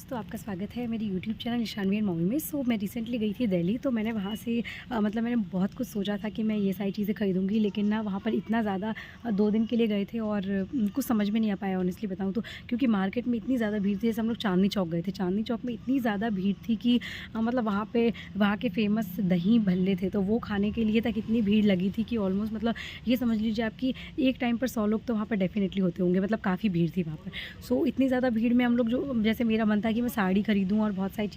दोस्तों आपका स्वागत है मेरी यूट्यूब चैनल निशानवी एंड मॉमी में। मैं रिसेंटली गई थी दिल्ली, तो मैंने वहाँ से मतलब मैंने बहुत कुछ सोचा था कि मैं ये सारी चीज़ें खरीदूंगी, लेकिन ना वहाँ पर इतना ज़्यादा 2 दिन के लिए गए थे और कुछ समझ में नहीं आ पाया ऑनेस्टली बताऊँ तो। क्योंकि मार्केट में इतनी ज़्यादा भीड़ थी। जैसे हम लोग चांदनी चौक गए थे, चांदनी चौक में इतनी ज़्यादा भीड़ थी कि मतलब वहाँ के फेमस दही भल्ले थे, तो वो खाने के लिए तक इतनी भीड़ लगी थी कि ऑलमोस्ट मतलब ये समझ लीजिए आपकी एक टाइम पर 100 लोग तो वहाँ पर डेफिनेटली होते होंगे, मतलब काफ़ी भीड़ थी वहाँ पर। इतनी ज़्यादा भीड़ में हम लोग जो जैसे मेरा मन था कि मैं साड़ी खरीदूँ और बहुत सारी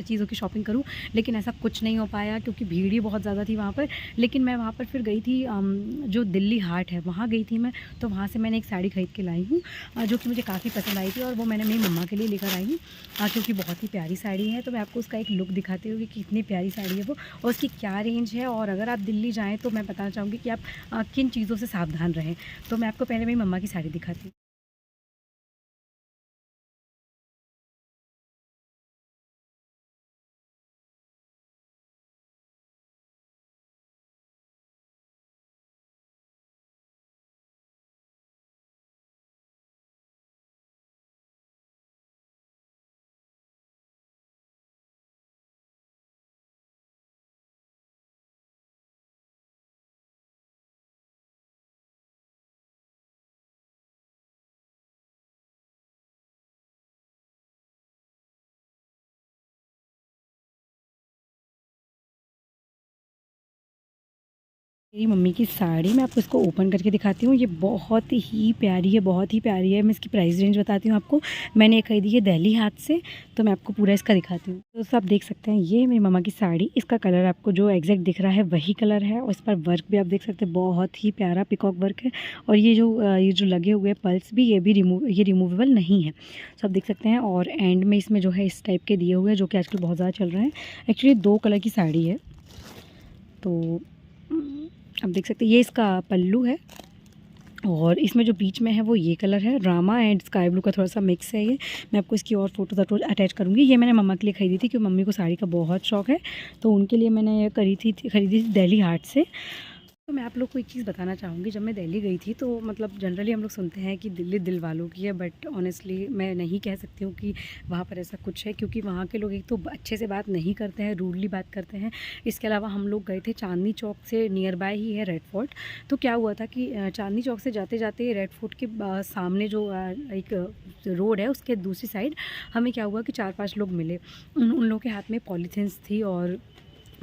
चीज़ों की शॉपिंग करूँ, लेकिन ऐसा कुछ नहीं हो पाया क्योंकि भीड़ ही बहुत ज़्यादा थी वहाँ पर। लेकिन मैं वहाँ पर फिर गई थी जो दिल्ली हाट है वहाँ गई थी मैं, तो वहाँ से मैंने एक साड़ी खरीद के लाई हूँ जो कि मुझे काफ़ी पसंद आई थी और वो मैंने मेरी मम्मा के लिए लेकर आई हूँ क्योंकि बहुत ही प्यारी साड़ी है। तो मैं आपको उसका एक लुक दिखाती हूँ कि कितनी प्यारी साड़ी है वो और उसकी क्या रेंज है। और अगर आप दिल्ली जाएँ तो मैं बताना चाहूँगी कि आप किन चीज़ों से सावधान रहें। तो मैं आपको पहले मेरी मम्मा की साड़ी दिखाती हूँ। मेरी मम्मी की साड़ी मैं आपको इसको ओपन करके दिखाती हूँ। ये बहुत ही प्यारी है, बहुत ही प्यारी है। मैं इसकी प्राइस रेंज बताती हूँ आपको। मैंने ये खरीदी है दिल्ली हाट से, तो मैं आपको पूरा इसका दिखाती हूँ। दोस्तों आप देख सकते हैं ये मेरी मम्मा की साड़ी, इसका कलर आपको जो एग्जैक्ट दिख रहा है वही कलर है और इस पर वर्क भी आप देख सकते हैं, बहुत ही प्यारा पिकॉक वर्क है। और ये जो लगे हुए पल्स भी ये रिमूवेबल नहीं है, तो आप देख सकते हैं। और एंड में इसमें जो है इस टाइप के दिए हुए हैं जो कि आजकल बहुत ज़्यादा चल रहे हैं। एक्चुअली 2 कलर की साड़ी है, तो आप देख सकते हैं ये इसका पल्लू है और इसमें जो बीच में है वो ये कलर है, रामा एंड स्काई ब्लू का थोड़ा सा मिक्स है ये। मैं आपको इसकी और फोटोज अटैच करूँगी। ये मैंने मम्मा के लिए खरीदी थी क्योंकि मम्मी को साड़ी का बहुत शौक है, तो उनके लिए मैंने खरीदी थी दिल्ली हाट से। तो मैं आप लोग को एक चीज़ बताना चाहूँगी। जब मैं दिल्ली गई थी तो मतलब जनरली हम लोग सुनते हैं कि दिल्ली दिल वालों की है, बट ऑनेस्टली मैं नहीं कह सकती हूँ कि वहाँ पर ऐसा कुछ है, क्योंकि वहाँ के लोग एक तो अच्छे से बात नहीं करते हैं, रूडली बात करते हैं। इसके अलावा हम लोग गए थे चांदनी चौक से नियर बाय ही है रेड फोर्ट। तो क्या हुआ था कि चांदनी चौक से जाते जाते रेड फोर्ट के सामने जो एक रोड है उसके दूसरी साइड हमें क्या हुआ कि 4-5 लोग मिले। उन लोगों के हाथ में पॉलीथीन्स थी और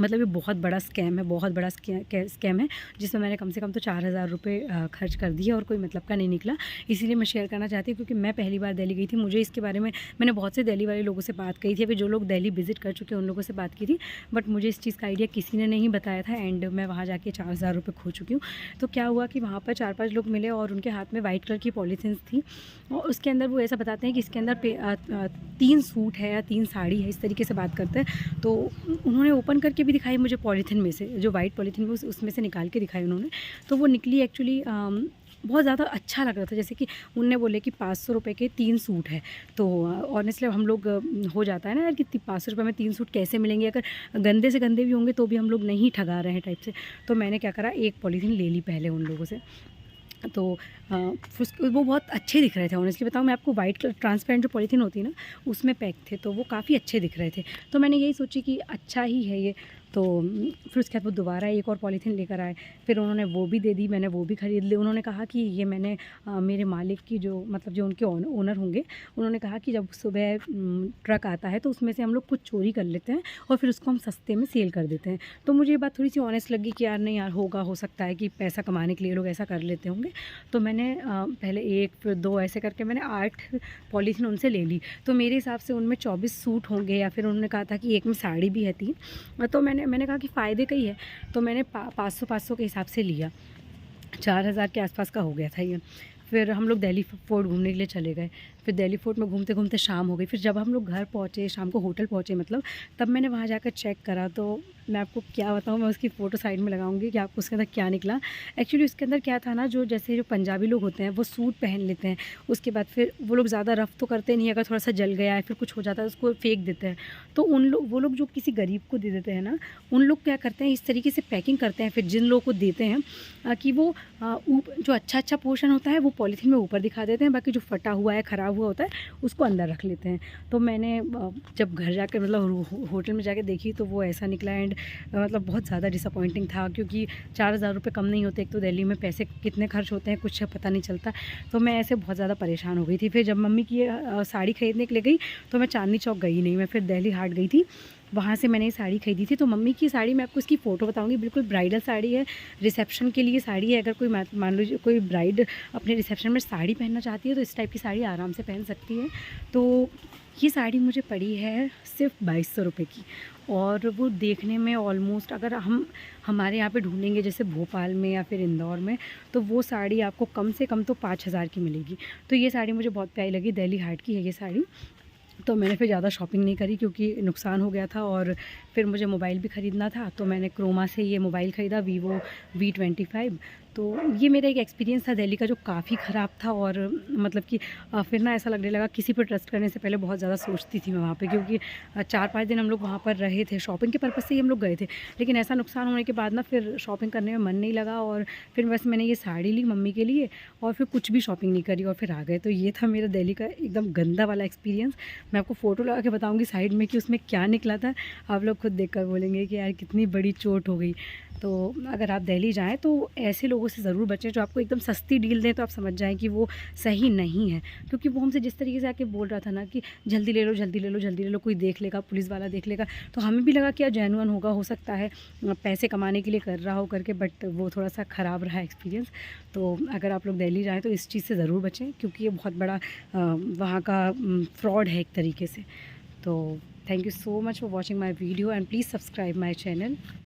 मतलब ये बहुत बड़ा स्कैम है, बहुत बड़ा स्कैम है जिसमें मैंने कम से कम तो 4,000 रुपये खर्च कर दिए और कोई मतलब का नहीं निकला। इसीलिए मैं शेयर करना चाहती हूँ क्योंकि मैं पहली बार दिल्ली गई थी। मुझे इसके बारे में मैंने बहुत से दिल्ली वाले लोगों से बात करी थी, अभी जो लोग दिल्ली विज़िट कर चुके हैं उन लोगों से बात की थी, बट मुझे इस चीज़ का आइडिया किसी ने नहीं बताया था एंड मैं वहाँ जाके 4,000 रुपये खो चुकी हूँ। तो क्या हुआ कि वहाँ पर 4-5 लोग मिले और उनके हाथ में वाइट कलर की पॉलीथीन्स थी और उसके अंदर वो ऐसा बताते हैं कि इसके अंदर 3 सूट है या 3 साड़ी है, इस तरीके से बात करते हैं। तो उन्होंने ओपन करके भी दिखाई मुझे पॉलीथीन में से, जो वाइट पॉलीथीन में उसमें से निकाल के दिखाई उन्होंने। तो वो निकली एक्चुअली बहुत ज़्यादा अच्छा लग रहा था। जैसे कि उनने बोले कि 500 रुपये के 3 सूट है। तो ऑनेस्टली हम लोग हो जाता है ना यार कि 500 रुपये में 3 सूट कैसे मिलेंगे, अगर गंदे से गंदे भी होंगे तो भी हम लोग नहीं ठगा रहे हैं टाइप से। तो मैंने क्या करा, एक पॉलीथीन ले ली पहले उन लोगों से। तो वो बहुत अच्छे दिख रहे थे। ऑनेस्टली बताऊँ मैं आपको, वाइट कलर ट्रांसपेरेंट जो पॉलीथीन होती है ना उसमें पैक थे, तो वो काफ़ी अच्छे दिख रहे थे। तो मैंने यही सोची कि अच्छा ही है ये। तो फिर उसके बाद वो दोबारा एक और पॉलीथीन लेकर आए, फिर उन्होंने वो भी दे दी, मैंने वो भी ख़रीद ली। उन्होंने कहा कि ये मैंने मेरे मालिक की जो मतलब जो उनके ओनर होंगे, उन्होंने कहा कि जब सुबह ट्रक आता है तो उसमें से हम लोग कुछ चोरी कर लेते हैं और फिर उसको हम सस्ते में सेल कर देते हैं। तो मुझे ये बात थोड़ी सी ऑनेस्ट लगी कि यार नहीं यार, हो सकता है कि पैसा कमाने के लिए लोग ऐसा कर लेते होंगे। तो मैंने पहले 1 फिर 2 ऐसे करके मैंने 8 पॉलीथीन उनसे ले ली। तो मेरे हिसाब से उनमें 24 सूट होंगे, या फिर उन्होंने कहा था कि एक में साड़ी भी है 3। तो मैंने कहा कि फ़ायदे का ही है, तो मैंने 500-500 के हिसाब से लिया। 4,000 के आसपास का हो गया था ये। फिर हम लोग दिल्ली फोर्ट घूमने के लिए चले गए। फिर दिल्ली फोर्ट में घूमते घूमते शाम हो गई। फिर जब हम लोग घर पहुँचे, शाम को होटल पहुँचे मतलब, तब मैंने वहाँ जाकर चेक करा। तो मैं आपको क्या बताऊँ, मैं उसकी फ़ोटो साइड में लगाऊंगी कि आपको उसके अंदर क्या निकला। एक्चुअली उसके अंदर क्या था ना, जो पंजाबी लोग होते हैं वो सूट पहन लेते हैं, उसके बाद फिर वो लोग ज़्यादा रफ़ तो करते नहीं, अगर थोड़ा सा जल गया है फिर कुछ हो जाता है उसको फेंक देते हैं। तो वो लोग जो किसी गरीब को दे देते हैं ना, उन लोग क्या करते हैं इस तरीके से पैकिंग करते हैं, फिर जिन लोगों को देते हैं कि वो जो अच्छा पोर्शन होता है वो पॉलीथीन में ऊपर दिखा देते हैं, बाकी जो फटा हुआ है, ख़राब हुआ होता है उसको अंदर रख लेते हैं। तो मैंने जब घर जाकर मतलब होटल में जाके देखी तो वो ऐसा निकला एंड मतलब बहुत ज़्यादा डिसअपॉइंटिंग था, क्योंकि 4,000 रुपये कम नहीं होते। एक तो दिल्ली में पैसे कितने खर्च होते हैं कुछ पता नहीं चलता। तो मैं ऐसे बहुत ज़्यादा परेशान हो गई थी। फिर जब मम्मी की साड़ी खरीदने के लिए गई तो मैं चांदनी चौक गई नहीं, मैं फिर दिल्ली हाट गई थी। वहाँ से मैंने ये साड़ी खरीदी थी। तो मम्मी की साड़ी मैं आपको इसकी फ़ोटो बताऊंगी, बिल्कुल ब्राइडल साड़ी है, रिसेप्शन के लिए साड़ी है। अगर कोई मान लीजिए कोई ब्राइड अपने रिसेप्शन में साड़ी पहनना चाहती है तो इस टाइप की साड़ी आराम से पहन सकती है। तो ये साड़ी मुझे पड़ी है सिर्फ 2200 रुपये की, और वो देखने में ऑलमोस्ट अगर हम हमारे यहाँ पे ढूंढेंगे जैसे भोपाल में या फिर इंदौर में, तो वो साड़ी आपको कम से कम तो 5,000 की मिलेगी। तो ये साड़ी मुझे बहुत प्यारी लगी, दिल्ली हाट की है ये साड़ी। तो मैंने फिर ज़्यादा शॉपिंग नहीं करी क्योंकि नुकसान हो गया था, और फिर मुझे मोबाइल भी ख़रीदना था। तो मैंने क्रोमा से ये मोबाइल ख़रीदा, वीवो V25। तो ये मेरा एक एक्सपीरियंस था दिल्ली का जो काफ़ी ख़राब था। और मतलब कि फिर ना ऐसा लगने लगा किसी पर ट्रस्ट करने से पहले बहुत ज़्यादा सोचती थी मैं वहाँ पे, क्योंकि 4-5 दिन हम लोग वहाँ पर रहे थे, शॉपिंग के पर्पज़ से ही हम लोग गए थे। लेकिन ऐसा नुकसान होने के बाद ना फिर शॉपिंग करने में मन नहीं लगा, और फिर बस मैंने ये साड़ी ली मम्मी के लिए और फिर कुछ भी शॉपिंग नहीं करी और फिर आ गए। तो ये था मेरा दिल्ली का एकदम गंदा वाला एक्सपीरियंस। मैं आपको फ़ोटो लगा के बताऊँगी साइड में कि उसमें क्या निकला था, आप लोग खुद देख कर बोलेंगे कि यार कितनी बड़ी चोट हो गई। तो अगर आप दिल्ली जाएँ तो ऐसे लोगों से ज़रूर बचें जो आपको एकदम सस्ती डील दें, तो आप समझ जाएँ कि वो सही नहीं है। क्योंकि वो हमसे जिस तरीके से आके बोल रहा था ना कि जल्दी ले लो, जल्दी ले लो, जल्दी ले लो, कोई देख लेगा, पुलिस वाला देख लेगा। तो हमें भी लगा कि यार जेन्युइन होगा, हो सकता है पैसे कमाने के लिए कर रहा हो करके, बट वो थोड़ा सा ख़राब रहा एक्सपीरियंस। तो अगर आप लोग दिल्ली जाएँ तो इस चीज़ से ज़रूर बचें, क्योंकि ये बहुत बड़ा वहाँ का फ्रॉड है एक तरीके से। तो thank you so much for watching my video and please subscribe my channel.